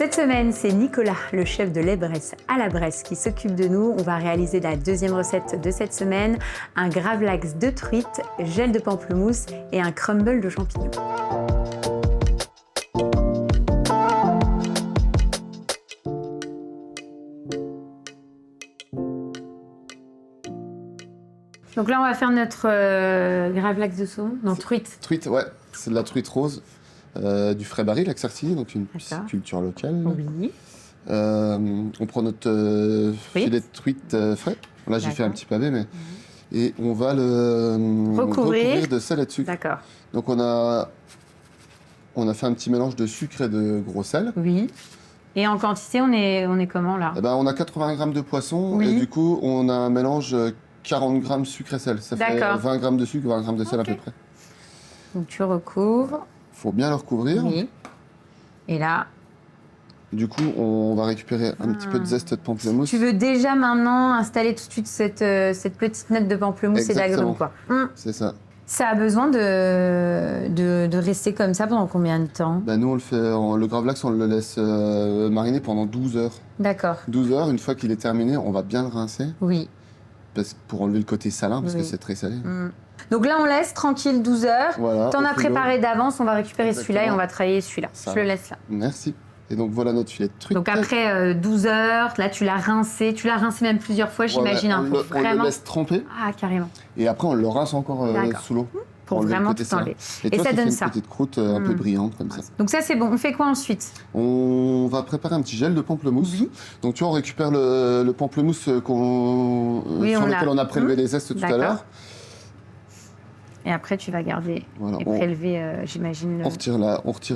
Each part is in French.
Cette semaine, c'est Nicolas, le chef de l'Ebresse à la Bresse, qui s'occupe de nous. On va réaliser la deuxième recette de cette semaine, un gravlax de truite, gel de pamplemousse et un crumble de champignons. Donc là, on va faire notre gravlax de saumon, non, truite. Truite, ouais, c'est de la truite rose, du frais baril à Xartigny, donc une culture locale. Oui. On prend notre filet de truite frais. Là, j'ai fait un petit pavé, mais... Et on va le recouvrir de sel et de sucre. D'accord. Donc on a fait un petit mélange de sucre et de gros sel. Oui. Et en quantité, on est comment là? Eh ben, on a 80 grammes de poisson, oui. Et du coup, on a un mélange 40 grammes sucre et sel. Ça fait 20 grammes de sucre, 20 grammes de sel à peu près. Donc tu recouvres. Il faut bien le recouvrir. Oui. Et là... Du coup, on va récupérer un petit peu de zeste de pamplemousse. Tu veux déjà maintenant installer tout de suite cette petite note de pamplemousse et d'agrumes, quoi. C'est ça. Ça a besoin de rester comme ça pendant combien de temps? Nous, on le fait, le gravlax, on le laisse mariner pendant 12 heures. D'accord. 12 heures, une fois qu'il est terminé, on va bien le rincer. Oui. Pour enlever le côté salin, parce que c'est très salé. Donc là, on laisse tranquille 12 heures. Voilà, t'en as préparé d'avance, on va récupérer celui-là et on va travailler celui-là. Je le laisse là. Merci. Et donc voilà notre filet de truite. Donc après 12 heures, là tu l'as rincé même plusieurs fois, j'imagine. On le laisse tremper. Ah, carrément. Et après on le rince encore sous l'eau. Pour vraiment tout enlever. Et ça donne ça. Une petite croûte un peu brillante comme ça. Donc ça c'est bon, on fait quoi ensuite? On va préparer un petit gel de pamplemousse. Oui. Donc tu vois, on récupère le pamplemousse sur lequel on a prélevé les zestes tout à l'heure. Et après, tu vas garder et prélever, j'imagine... On retire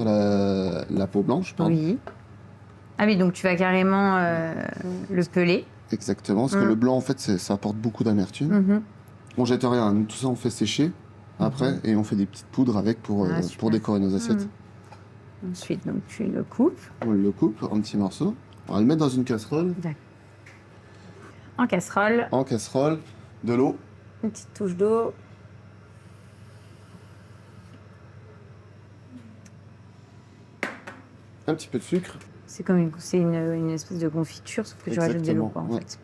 la peau blanche, pardon. Oui. Ah oui, donc tu vas carrément le peler. Exactement, parce que le blanc, en fait, ça apporte beaucoup d'amertume. On jette rien, tout ça, on fait sécher après, et on fait des petites poudres avec pour décorer nos assiettes. Ensuite, donc, tu le coupes. On le coupe en petits morceaux. On va le mettre dans une casserole. D'accord. En casserole. En casserole, de l'eau. Une petite touche d'eau. Un petit peu de sucre. C'est comme une espèce de confiture, sauf que tu rajoutes de l'eau, quoi, en fait.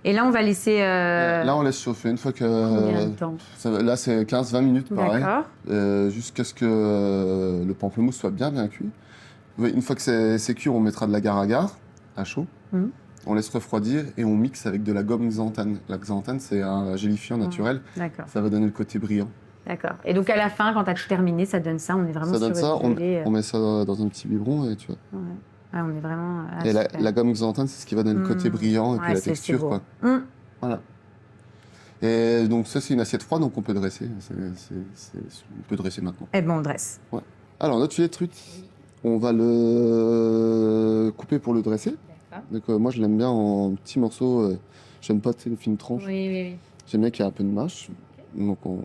Et là, on va laisser... Là, on laisse chauffer une fois que... Combien de temps? Là, c'est 15-20 minutes, pareil. D'accord. Jusqu'à ce que le pamplemousse soit bien cuit. Une fois que c'est cuit, on mettra de l'agar-agar à chaud. On laisse refroidir et on mixe avec de la gomme xanthane. La xanthane, c'est un gélifiant naturel. D'accord. Ça va donner le côté brillant. D'accord. Et donc à la fin, quand tu as tout terminé, ça donne ça. On est vraiment sur on met ça dans un petit biberon et tu vois. Ouais, on est vraiment. Et la gomme xanthane, c'est ce qui va donner le côté brillant et puis la texture, quoi. Voilà. Et donc ça, c'est une assiette froide, donc on peut dresser. On peut dresser maintenant. Eh ben, on dresse. Ouais. Alors notre filet de truite, on va le couper pour le dresser. Donc moi, je l'aime bien en petits morceaux. J'aime pas une fine tranche. Oui. J'aime bien qu'il y ait un peu de mâche. Donc on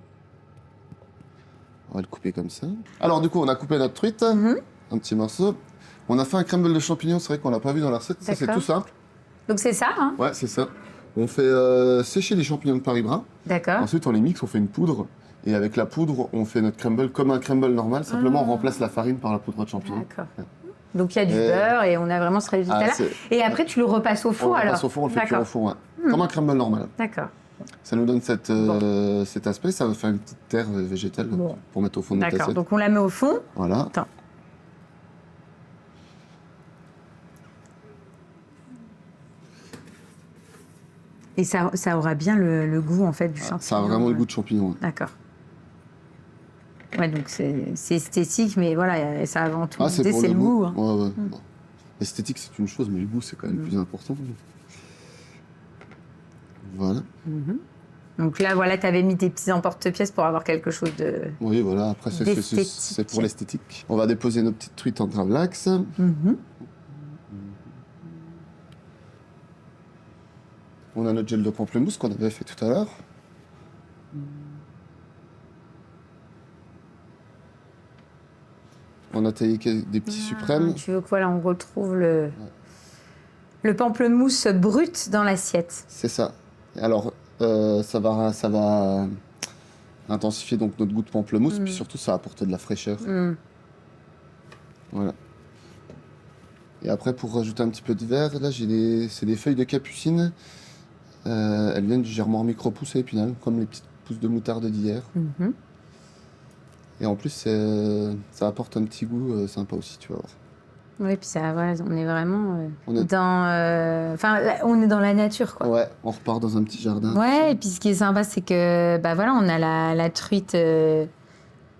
va le couper comme ça. Alors du coup, on a coupé notre truite, un petit morceau. On a fait un crumble de champignons, c'est vrai qu'on l'a pas vu dans la recette. Ça, c'est tout simple. Donc c'est ça, hein? Ouais, c'est ça. On fait sécher les champignons de Paris brun. D'accord. Ensuite, on les mixe, on fait une poudre. Et avec la poudre, on fait notre crumble comme un crumble normal. Simplement, on remplace la farine par la poudre de champignons. D'accord. Donc il y a du beurre et on a vraiment ce résultat-là. Et après, tu le repasses au four, alors? On le repasse au four, on le fait cuire au four, ouais. Comme un crumble normal. D'accord. Ça nous donne cet aspect, ça va faire une petite terre végétale pour mettre au fond de notre assiette. D'accord, donc on la met au fond. Voilà. Attends. Et ça aura bien le goût, en fait, du champignon. Ça a vraiment le goût de champignon. Ouais. D'accord. Ouais, donc c'est esthétique, mais voilà, ça avant tout, c'est le goût. Hein. Ouais. Bon. L'esthétique, c'est une chose, mais le goût, c'est quand même plus important. Voilà. Donc là, voilà, tu avais mis tes petits emporte-pièces pour avoir quelque chose de... Oui, voilà, après, c'est pour l'esthétique. On va déposer nos petites truites en gravlax. On a notre gel de pamplemousse qu'on avait fait tout à l'heure. On a taillé des petits suprêmes. Tu veux que voilà, on retrouve le pamplemousse brut dans l'assiette. C'est ça. Alors, ça va intensifier donc notre goût de pamplemousse, puis surtout ça va apporter de la fraîcheur. Voilà. Et après, pour rajouter un petit peu de vert, là, c'est des feuilles de capucine. Elles viennent du germoir micro-pousse à épinal, comme les petites pousses de moutarde d'hier. Mhm. Et en plus, ça apporte un petit goût sympa aussi, tu vas voir. Oui, puis ça, voilà, on est vraiment On est- on est dans la nature, quoi. Ouais, on repart dans un petit jardin. Ouais, et puis ce qui est sympa, c'est que, bah voilà, on a la truite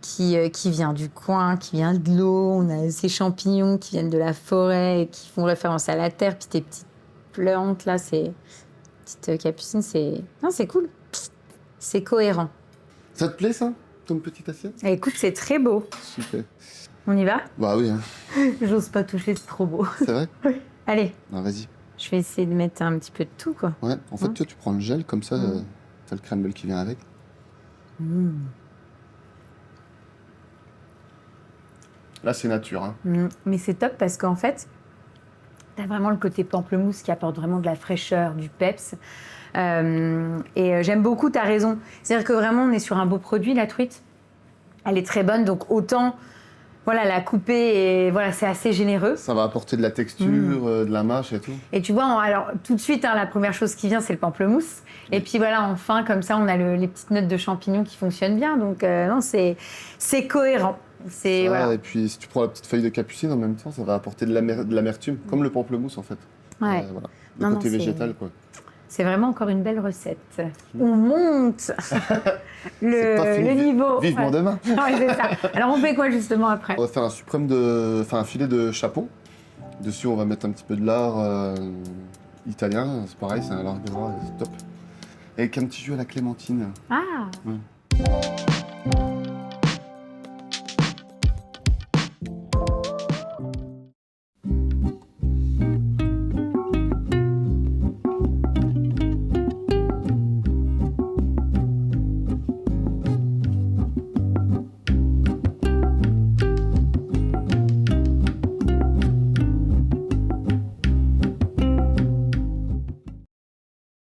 qui vient du coin, qui vient de l'eau, on a ces champignons qui viennent de la forêt et qui font référence à la terre, puis tes petites plantes, là, ces petites capucines, non, c'est cool. C'est cohérent. Ça te plaît, ça, ton petite assiette? Et écoute, c'est très beau. Super. On y va? Bah oui, hein. J'ose pas toucher, c'est trop beau. C'est vrai? Allez, Ah, vas-y. je vais essayer de mettre un petit peu de tout, quoi. Ouais, en fait, Ouais. toi, tu prends le gel, comme ça, t'as le crumble qui vient avec. Là, c'est nature, hein. Mais c'est top parce qu'en fait, t'as vraiment le côté pamplemousse qui apporte vraiment de la fraîcheur, du peps. J'aime beaucoup, t'as raison. C'est-à-dire que vraiment, on est sur un beau produit, la truite. Elle est très bonne, donc autant voilà, la couper et voilà, c'est assez généreux. Ça va apporter de la texture, de la mâche et tout. Et tu vois, alors tout de suite, hein, la première chose qui vient, c'est le pamplemousse. Et puis voilà, enfin, comme ça, on a les petites notes de champignons qui fonctionnent bien. Donc non, c'est cohérent. Ah, Voilà. et puis, si tu prends la petite feuille de capucine en même temps, ça va apporter de l'amertume, comme le pamplemousse, en fait. Ouais. Voilà. Non, Le non, côté c'est- végétal, quoi. C'est vraiment encore une belle recette. On monte C'est pas fini. le niveau. Vivement Ouais. demain. Ouais, c'est ça. Alors on fait quoi justement après? On va faire un filet de chapon. Dessus, on va mettre un petit peu de lard italien. C'est pareil, c'est un lard gras, c'est top. Avec un petit jus à la clémentine. Ah,